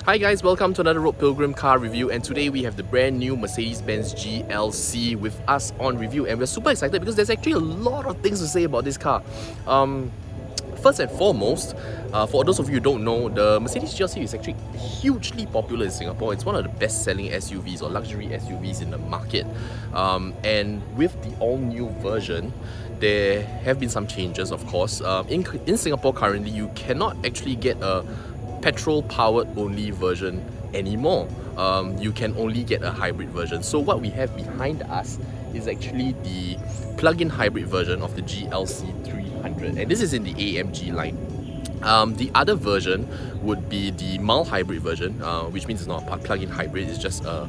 Hi guys, welcome to another Road Pilgrim car review, and today we have the brand new Mercedes-Benz GLC with us on review, and we're super excited because there's actually a lot of things to say about this car. First and foremost, for those of you who don't know, the Mercedes GLC is actually hugely popular in Singapore. It's one of the best-selling SUVs or luxury SUVs in the market. And with the all-new version, there have been some changes, of course. In Singapore currently, you cannot actually get a petrol-powered only version anymore. You can only get a hybrid version. So what we have behind us is actually the plug-in hybrid version of the GLC 300, and this is in the AMG line. The other version would be the mild hybrid version, which means it's not a plug-in hybrid, it's just a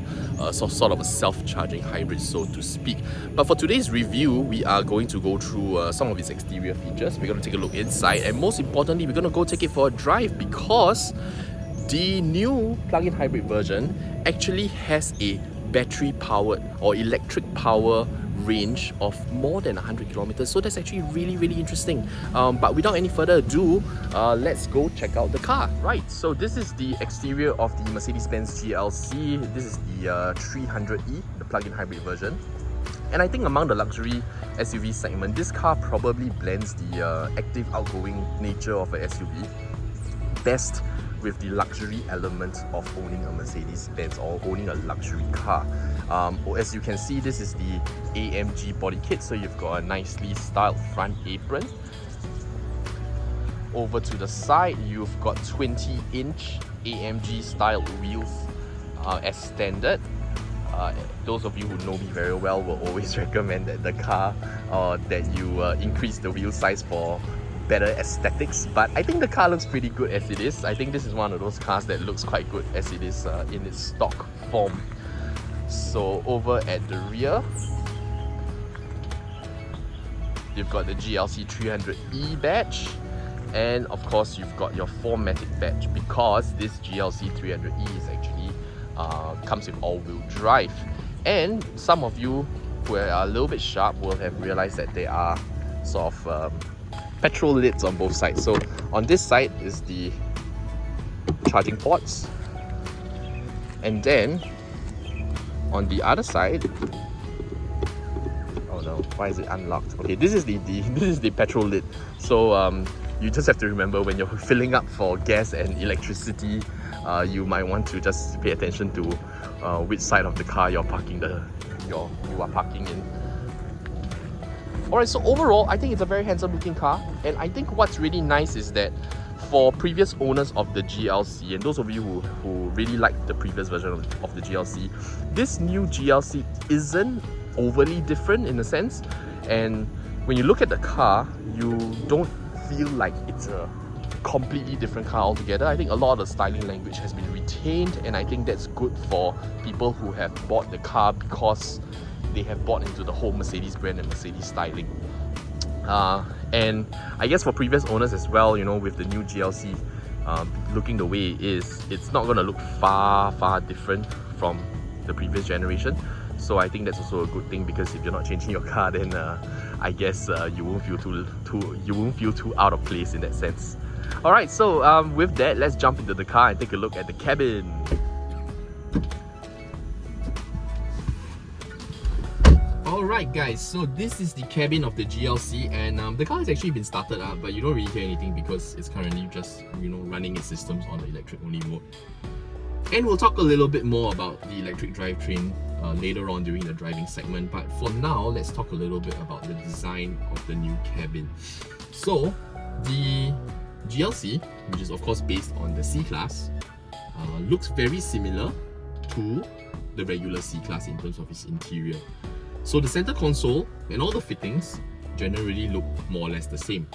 sort of a self-charging hybrid, so to speak. But for today's review, we are going to go through some of its exterior features. We're going to take a look inside, and most importantly, we're going to go take it for a drive, because the new plug-in hybrid version actually has a battery-powered or electric power range of more than 100 kilometers. So that's actually really interesting. But without any further ado, let's go check out the car. Right, so this is the exterior of the Mercedes-Benz GLC. This is the 300e, the plug-in hybrid version. And I think among the luxury SUV segment, this car probably blends the active, outgoing nature of an SUV best with the luxury element of owning a Mercedes-Benz or owning a luxury car. As you can see, this is the AMG body kit, so you've got a nicely styled front apron. Over to the side, you've got 20-inch AMG styled wheels as standard. Those of you who know me very well will always recommend that the car that you increase the wheel size for better aesthetics, but I think the car looks pretty good as it is. I think this is one of those cars that looks quite good as it is in its stock form. So over at the rear, you've got the GLC 300e badge, and of course you've got your 4MATIC badge, because this GLC 300e is actually comes with all-wheel drive. And some of you who are a little bit sharp will have realized that there are sort of petrol lids on both sides. So on this side is the charging ports, and then on the other side, oh no, why is it unlocked? Okay, this is the petrol lid. So you just have to remember, when you're filling up for gas and electricity, you might want to just pay attention to which side of the car you're parking you are parking in. Alright, so overall, I think it's a very handsome looking car, and I think what's really nice is that for previous owners of the GLC, and those of you who really liked the previous version of the GLC, this new GLC isn't overly different in a sense, and when you look at the car, you don't feel like it's a completely different car altogether. I think a lot of the styling language has been retained, and I think that's good for people who have bought the car because they have bought into the whole Mercedes brand and Mercedes styling. And I guess for previous owners as well, you know, with the new GLC looking the way it is, it's not going to look far different from the previous generation. So I think that's also a good thing, because if you're not changing your car, then I guess you won't feel too out of place in that sense. Alright, so with that, let's jump into the car and take a look at the cabin. Alright guys, so this is the cabin of the GLC, and the car has actually been started up, but you don't really hear anything because it's currently just, you know, running its systems on the electric only mode. And we'll talk a little bit more about the electric drivetrain later on during the driving segment, but for now, let's talk a little bit about the design of the new cabin. So the GLC, which is of course based on the C-Class, looks very similar to the regular C-Class in terms of its interior. So the center console and all the fittings generally look more or less the same.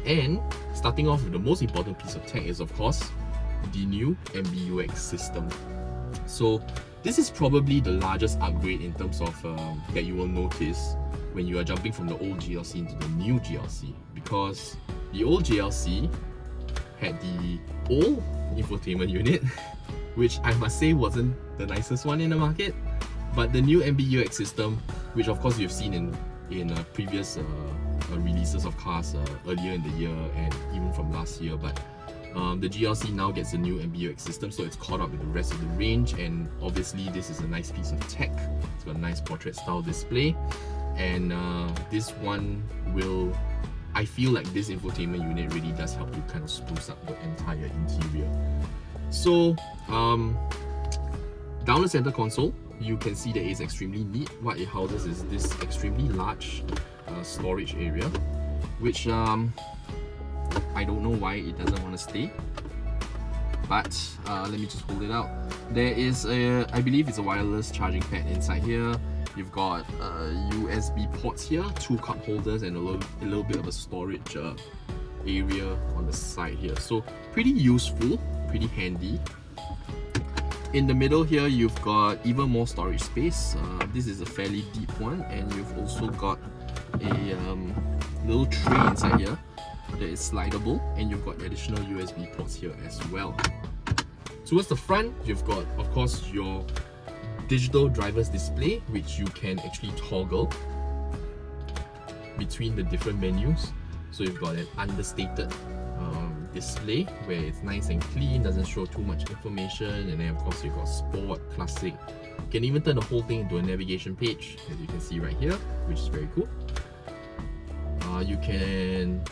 And starting off with the most important piece of tech is of course the new MBUX system. So this is probably the largest upgrade in terms of that you will notice when you are jumping from the old GLC into the new GLC, because the old GLC had the old infotainment unit, which I must say wasn't the nicest one in the market. But the new MBUX system, which of course you've seen in previous releases of cars earlier in the year and even from last year, but The GLC now gets a new MBUX system, so it's caught up with the rest of the range, and obviously this is a nice piece of tech. It's got a nice portrait style display, and this one will, I feel like this infotainment unit really does help to kind of spruce up the entire interior. So down the center console, you can see that it's extremely neat. What it houses is this extremely large storage area, which I don't know why it doesn't want to stay, but let me just hold it out. There is a, I believe it's a wireless charging pad inside here. You've got USB ports here, 2 cup holders, and a little bit of a storage area on the side here. So pretty useful, pretty handy. In the middle here, you've got even more storage space. This is a fairly deep one, and you've also got a little tray inside here that is slidable, and you've got additional USB ports here as well. Towards the front, you've got, of course, your digital driver's display, which you can actually toggle between the different menus. So you've got an understated display where it's nice and clean, doesn't show too much information, and then of course you've got sport, classic. You can even turn the whole thing into a navigation page, as you can see right here, which is very cool. You can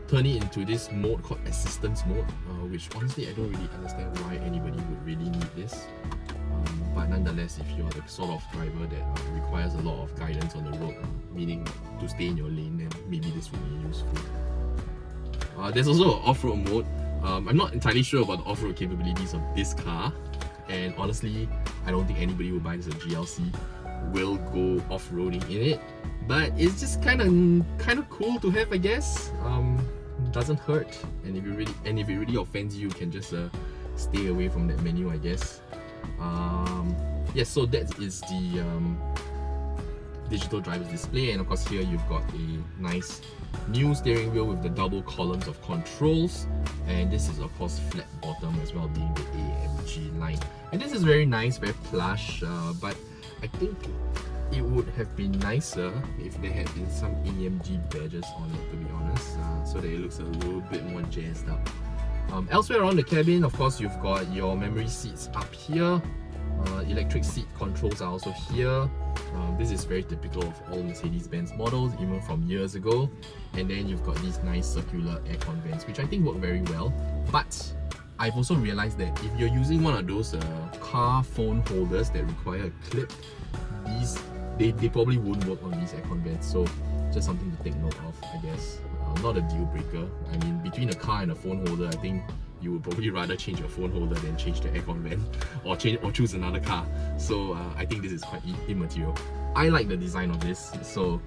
turn it into this mode called assistance mode, which honestly I don't really understand why anybody would really need this. But nonetheless, if you're the sort of driver that requires a lot of guidance on the road, meaning to stay in your lane, then maybe this would be useful. There's also an off-road mode. I'm not entirely sure about the off-road capabilities of this car, and honestly, I don't think anybody who buys a GLC will go off-roading in it. But it's just kind of cool to have, I guess. Doesn't hurt, and if it really offends you, you can just stay away from that menu, I guess. Yes, so that is the digital driver's display, and of course here you've got a nice new steering wheel with the double columns of controls, and this is of course flat bottom as well, being the AMG line. And this is very nice, very plush, but I think it would have been nicer if there had been some AMG badges on it, to be honest, so that it looks a little bit more jazzed up. Elsewhere around the cabin, of course, you've got your memory seats up here. Electric seat controls are also here. This is very typical of all Mercedes-Benz models, even from years ago. And then you've got these nice circular aircon vents, which I think work very well. But I've also realized that if you're using one of those car phone holders that require a clip, they probably wouldn't work on these aircon vents. So just something to take note of, I guess. Not a deal breaker. I mean, between a car and a phone holder, I think you would probably rather change your phone holder than change the aircon vent, or choose another car. So I think this is quite immaterial. I like the design of this, so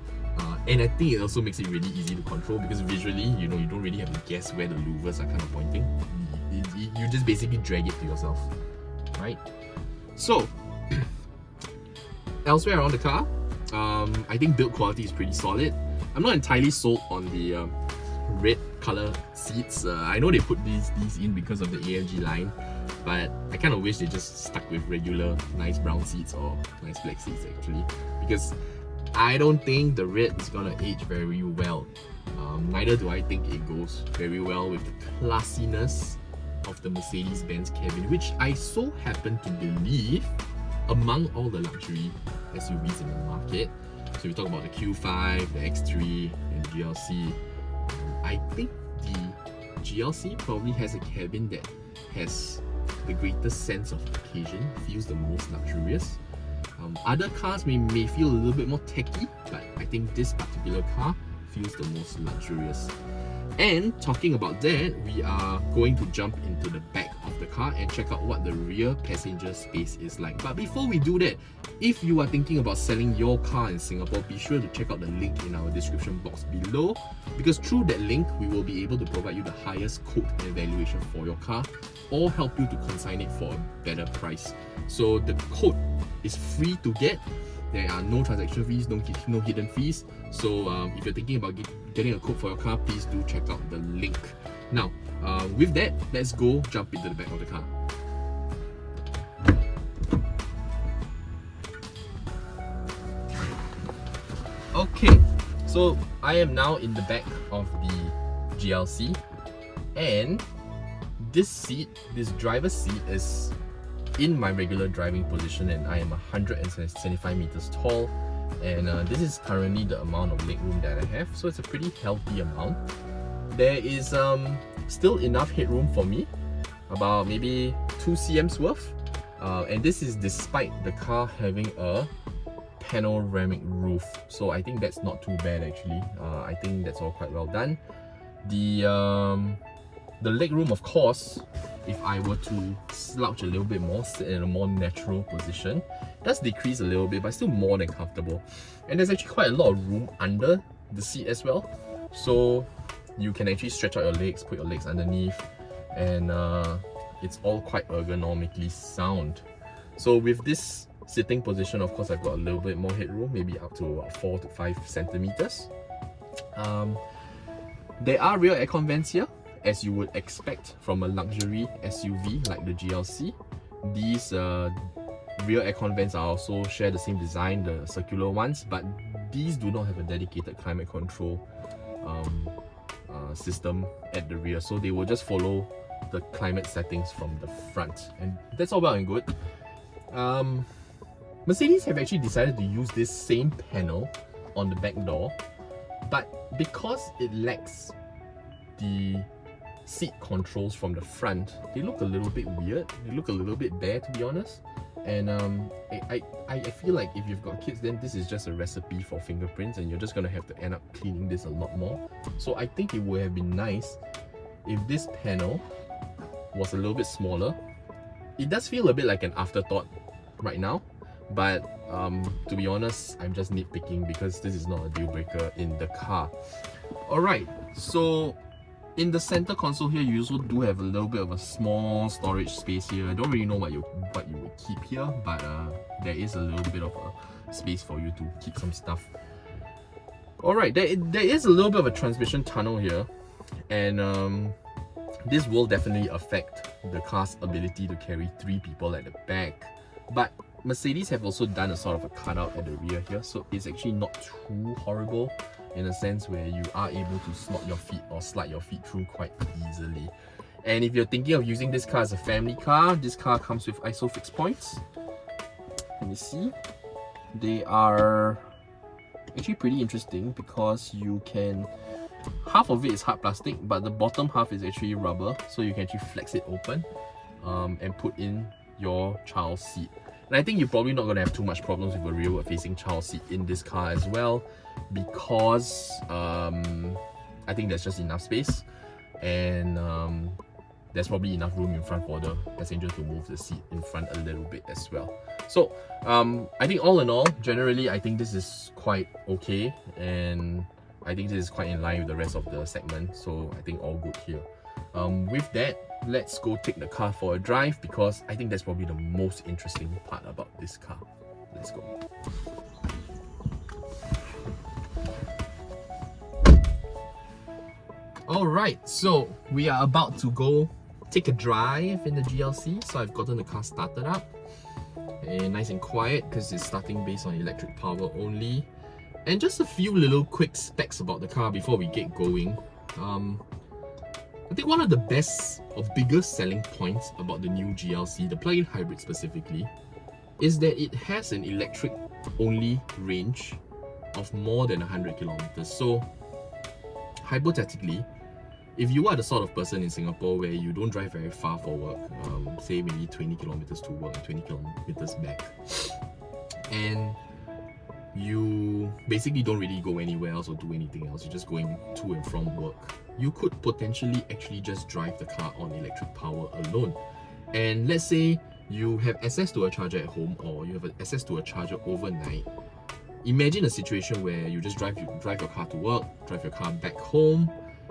and I think it also makes it really easy to control, because visually, you know, you don't really have to guess where the louvers are kind of pointing. You just basically drag it to yourself, right? So elsewhere around the car, I think build quality is pretty solid. I'm not entirely sold on the red color seats. I know they put these in because of the AMG line, but I kind of wish they just stuck with regular nice brown seats or nice black seats actually, because I don't think the red is gonna age very well. Neither do I think it goes very well with the classiness of the Mercedes-Benz cabin, which I so happen to believe among all the luxury SUVs in the market. So we talk about the Q5, the X3, and the GLC. I think the GLC probably has a cabin that has the greatest sense of occasion, feels the most luxurious. Other cars may feel a little bit more techy, but I think this particular car feels the most luxurious. And talking about that, we are going to jump into the back of the car and check out what the rear passenger space is like. But before we do that, if you are thinking about selling your car in Singapore, be sure to check out the link in our description box below, because through that link, we will be able to provide you the highest quote and valuation for your car, or help you to consign it for a better price. So the quote is free to get. There are no transaction fees, no hidden fees. So if you're thinking about getting a quote for your car, please do check out the link. Now, with that, let's go jump into the back of the car. Okay, so I am now in the back of the GLC. And this seat, this driver's seat, is in my regular driving position, and I am 175 meters tall, and this is currently the amount of legroom that I have, so it's a pretty healthy amount. There is still enough headroom for me, about maybe 2 cm's worth, and this is despite the car having a panoramic roof, so I think that's not too bad actually. I think that's all quite well done. The legroom, of course, if I were to slouch a little bit more, sit in a more natural position, does decrease a little bit, but still more than comfortable. And there's actually quite a lot of room under the seat as well, so you can actually stretch out your legs, put your legs underneath, and it's all quite ergonomically sound. So with this sitting position, of course, I've got a little bit more headroom, maybe up to 4 to 5 centimeters. There are rear aircon vents here, as you would expect from a luxury SUV like the GLC. These rear aircon vents are also share the same design, the circular ones, but these do not have a dedicated climate control system at the rear, so they will just follow the climate settings from the front, and that's all well and good. Mercedes have actually decided to use this same panel on the back door, but because it lacks the seat controls from the front, they look a little bit weird, they look a little bit bare, to be honest. And I feel like if you've got kids, then this is just a recipe for fingerprints, and you're just gonna have to end up cleaning this a lot more. So I think it would have been nice if this panel was a little bit smaller. It does feel a bit like an afterthought right now, but to be honest, I'm just nitpicking because this is not a deal breaker in the car. Alright, so in the center console here, you also do have a little bit of a small storage space here. I don't really know what you would keep here, but there is a little bit of a space for you to keep some stuff. Alright, there is a little bit of a transmission tunnel here, and this will definitely affect the car's ability to carry 3 people at the back. But Mercedes have also done a sort of a cutout at the rear here, so it's actually not too horrible in a sense where you are able to slot your feet or slide your feet through quite easily. And if you're thinking of using this car as a family car, this car comes with ISOFIX points. Let me see. They are actually pretty interesting because you can, half of it is hard plastic, but the bottom half is actually rubber, so you can actually flex it open and put in your child's seat. And I think you're probably not going to have too much problems with a rearward facing child seat in this car as well, because I think there's just enough space, and there's probably enough room in front for the passenger to move the seat in front a little bit as well. So I think all in all, generally I think this is quite okay, and I think this is quite in line with the rest of the segment, so I think all good here. With that, let's go take the car for a drive, because I think that's probably the most interesting part about this car. Let's go. Alright, so we are about to go take a drive in the GLC. So I've gotten the car started up, and nice and quiet because it's starting based on electric power only. And just a few little quick specs about the car before we get going. I think one of the best or biggest selling points about the new GLC, the plug-in hybrid specifically, is that it has an electric only range of more than 100 kilometers. So hypothetically, if you are the sort of person in Singapore where you don't drive very far for work, say maybe 20 kilometers to work and 20 kilometers back, and you basically don't really go anywhere else or do anything else, you're just going to and from work, you could potentially actually just drive the car on electric power alone. And let's say you have access to a charger at home, or you have access to a charger overnight. Imagine a situation where you just drive your car to work, drive your car back home,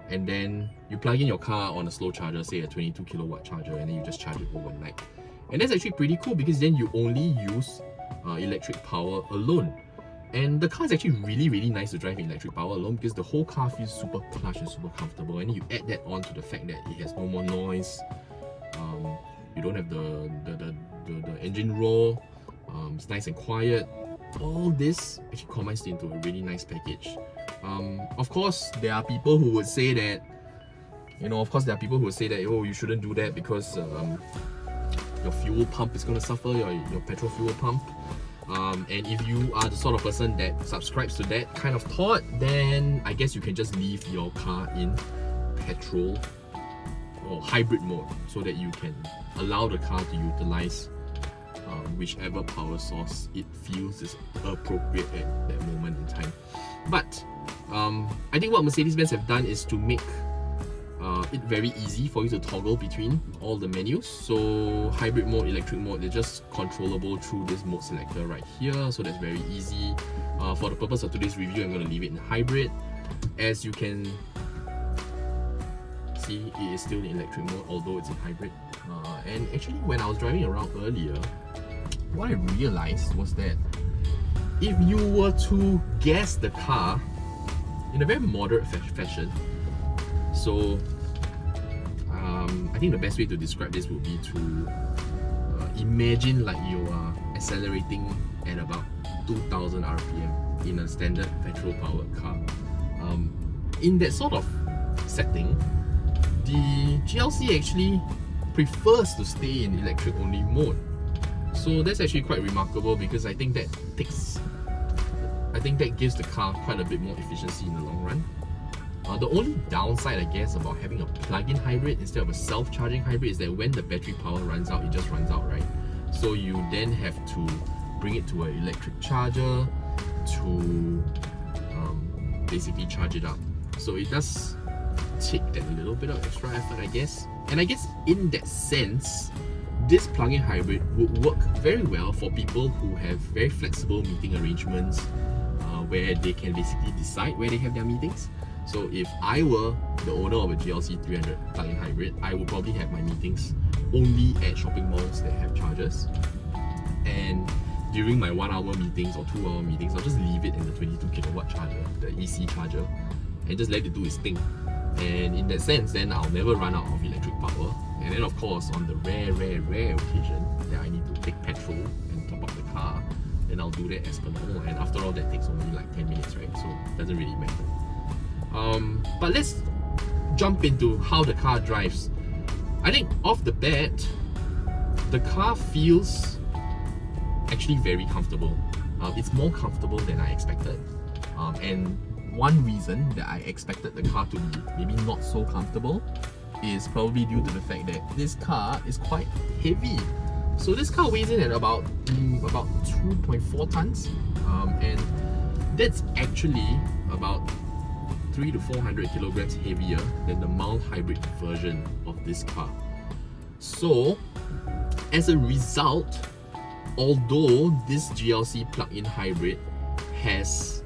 and then you plug in your car on a slow charger, say a 22 kilowatt charger, and then you just charge it overnight. And that's actually pretty cool, because then you only use electric power alone. And the car is actually really nice to drive in electric power alone, because the whole car feels super plush and super comfortable. And then you add that on to the fact that it has no more noise, you don't have the engine roar, it's nice and quiet. All this actually combines into a really nice package. Of course, there are people who would say that You know, of course, there are people who say that, oh, you shouldn't do that because your fuel pump is going to suffer, your petrol fuel pump. And if you are the sort of person that subscribes to that kind of thought, then I guess you can just leave your car in petrol or hybrid mode so that you can allow the car to utilize whichever power source it feels is appropriate at that moment in time. But I think what Mercedes-Benz have done is to make it very easy for you to toggle between all the menus. So hybrid mode, electric mode, they're just controllable through this mode selector right here, so that's very easy. For the purpose of today's review, I'm going to leave it in hybrid. As you can see, it is still in electric mode, although it's in hybrid. And actually, when I was driving around earlier, what I realized was that if you were to gas the car in a very moderate fashion, so I think the best way to describe this would be to imagine like you are accelerating at about 2000 RPM in a standard petrol powered car. In that sort of setting, the GLC actually prefers to stay in electric only mode. So that's actually quite remarkable, because I think that gives the car quite a bit more efficiency in the long run. The only downside, I guess, about having a plug-in hybrid instead of a self-charging hybrid is that when the battery power runs out, it just runs out, right? So you then have to bring it to an electric charger to basically charge it up. So it does take that little bit of extra effort, I guess. And I guess in that sense, this plug-in hybrid would work very well for people who have very flexible meeting arrangements, where they can basically decide where they have their meetings. So if I were the owner of a GLC 300 plug-in hybrid, I would probably have my meetings only at shopping malls that have chargers. And during my 1 hour meetings or 2 hour meetings, I'll just leave it in the 22 kilowatt charger, the AC charger, and just let it do its thing. And in that sense, then I'll never run out of electric power. And then of course, on the rare occasion that I need to take petrol and top up the car, then I'll do that as per normal. And after all, that takes only like 10 minutes, right? So it doesn't really matter. But let's jump into how the car drives. I think off the bat, the car feels actually very comfortable. It's more comfortable than I expected. And one reason that I expected the car to be maybe not so comfortable is probably due to the fact that this car is quite heavy. So this car weighs in at about 2.4 tons, and that's actually about 300 to 400 kilograms heavier than the mild hybrid version of this car. So as a result, although this GLC plug-in hybrid has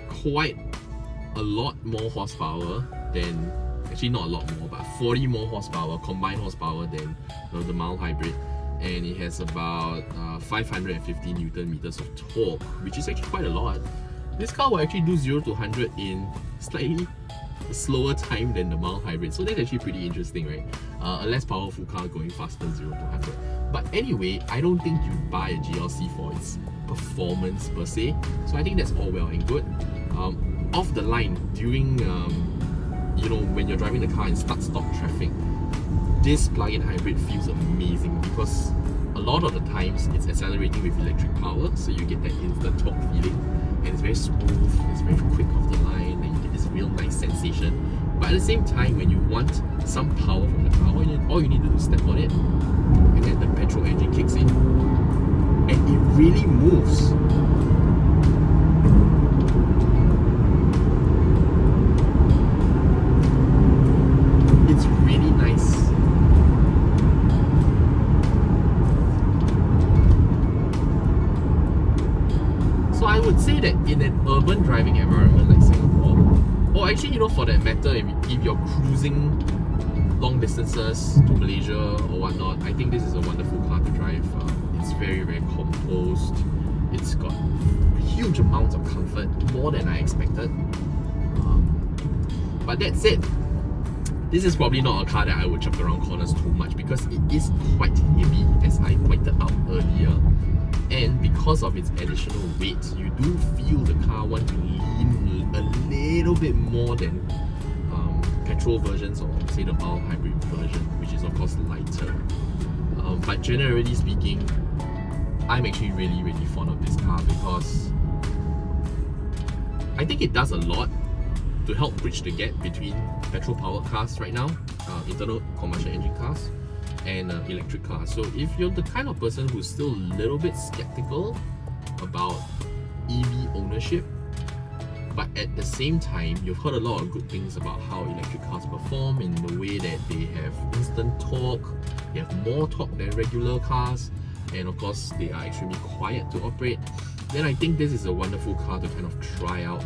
quite a lot more horsepower than, actually not a lot more, but 40 more horsepower, combined horsepower than the mild hybrid, and it has about 550 Newton meters of torque, which is actually quite a lot. This car will actually do 0 to 100 in slightly slower time than the mild hybrid, so that's actually pretty interesting, right? A less powerful car going faster 0 to 100. But anyway, I don't think you buy a GLC for its performance per se, so I think that's all well and good. Off the line, during when you're driving the car in start-stop traffic, this plug-in hybrid feels amazing, because a lot of the times it's accelerating with electric power, so you get that instant torque feeling, and it's very smooth, it's very quick off the line, and you get this real nice sensation. But at the same time, when you want some power from the car, all you need to do is step on it, and then the petrol engine kicks in, and it really moves. It's really nice. So I would say that in an urban driving environment like Singapore, or actually, for that matter, if you're cruising long distances to Malaysia or whatnot, I think this is a wonderful car to drive. It's very, very composed. It's got huge amounts of comfort, more than I expected. But that said, this is probably not a car that I would chuck around corners too much, because it is quite heavy, as I pointed out earlier. And because of its additional weight, you do feel the car want to lean a little bit more than petrol versions or say the mild hybrid version, which is of course lighter. But generally speaking, I'm actually really fond of this car because I think it does a lot to help bridge the gap between petrol powered cars right now, internal combustion engine cars, and electric cars. So if you're the kind of person who's still a little bit skeptical about EV ownership, but at the same time you've heard a lot of good things about how electric cars perform in the way that they have instant torque, they have more torque than regular cars, and of course they are extremely quiet to operate, then I think this is a wonderful car to kind of try out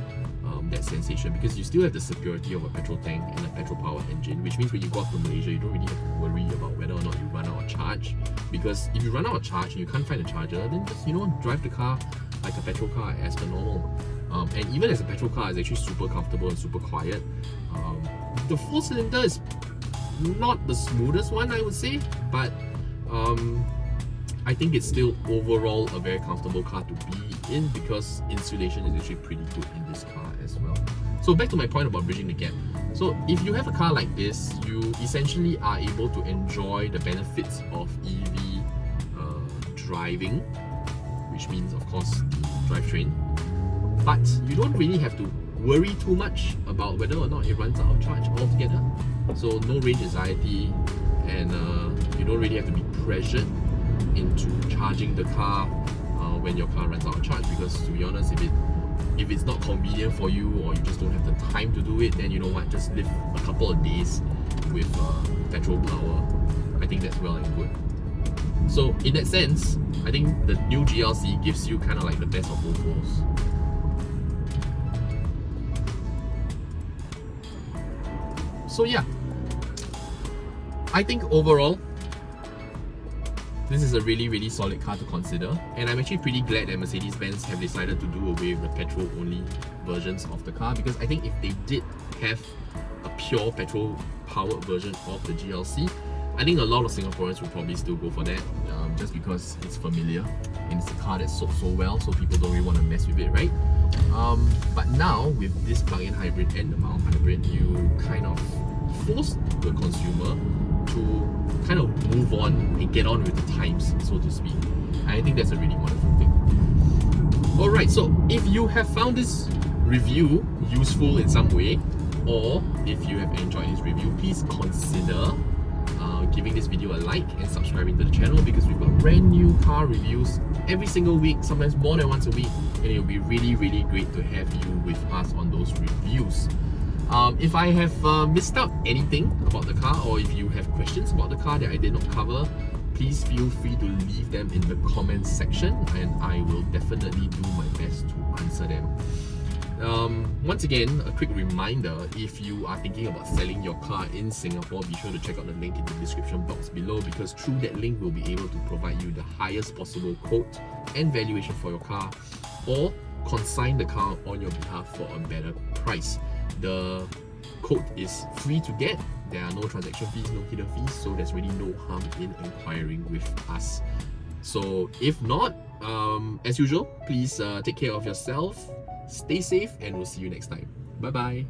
that sensation, because you still have the security of a petrol tank and a petrol powered engine, which means when you go up to Malaysia you don't really have to worry about whether or not you run out of charge, because if you run out of charge and you can't find a charger, then just drive the car like a petrol car as per normal. And even as a petrol car, it's actually super comfortable and super quiet. The 4-cylinder is not the smoothest one, I would say, but I think it's still overall a very comfortable car to be in, because insulation is actually pretty good in this car as well. So back to my point about bridging the gap. So if you have a car like this, you essentially are able to enjoy the benefits of EV driving, which means of course the drivetrain, but you don't really have to worry too much about whether or not it runs out of charge altogether. So no range anxiety, and you don't really have to be pressured into charging the car when your car runs out of charge, because to be honest, if it's not convenient for you, or you just don't have the time to do it, then you know what, just live a couple of days with petrol power. I think that's well and good. So in that sense, I think the new GLC gives you kind of like the best of both worlds. So yeah, I think overall this is a really solid car to consider, and I'm actually pretty glad that Mercedes-Benz have decided to do away with the petrol only versions of the car, because I think if they did have a pure petrol powered version of the GLC, I think a lot of Singaporeans would probably still go for that, just because it's familiar and it's a car that sold so well, so people don't really want to mess with it, right? But now with this plug-in hybrid and the mild hybrid, you kind of force the consumer to kind of move on and get on with the times, so to speak. And I think that's a really wonderful thing. Alright, so if you have found this review useful in some way, or if you have enjoyed this review, please consider giving this video a like and subscribing to the channel, because we've got brand new car reviews every single week, sometimes more than once a week, and it'll be really great to have you with us on those reviews. If I have missed out anything about the car, or if you have questions about the car that I did not cover, please feel free to leave them in the comments section, and I will definitely do my best to answer them. Once again, a quick reminder, if you are thinking about selling your car in Singapore, be sure to check out the link in the description box below, because through that link we'll be able to provide you the highest possible quote and valuation for your car, or consign the car on your behalf for a better price. The quote is free to get, there are no transaction fees, no hidden fees, so there's really no harm in inquiring with us. So if not, as usual, please take care of yourself, stay safe, and we'll see you next time. Bye bye.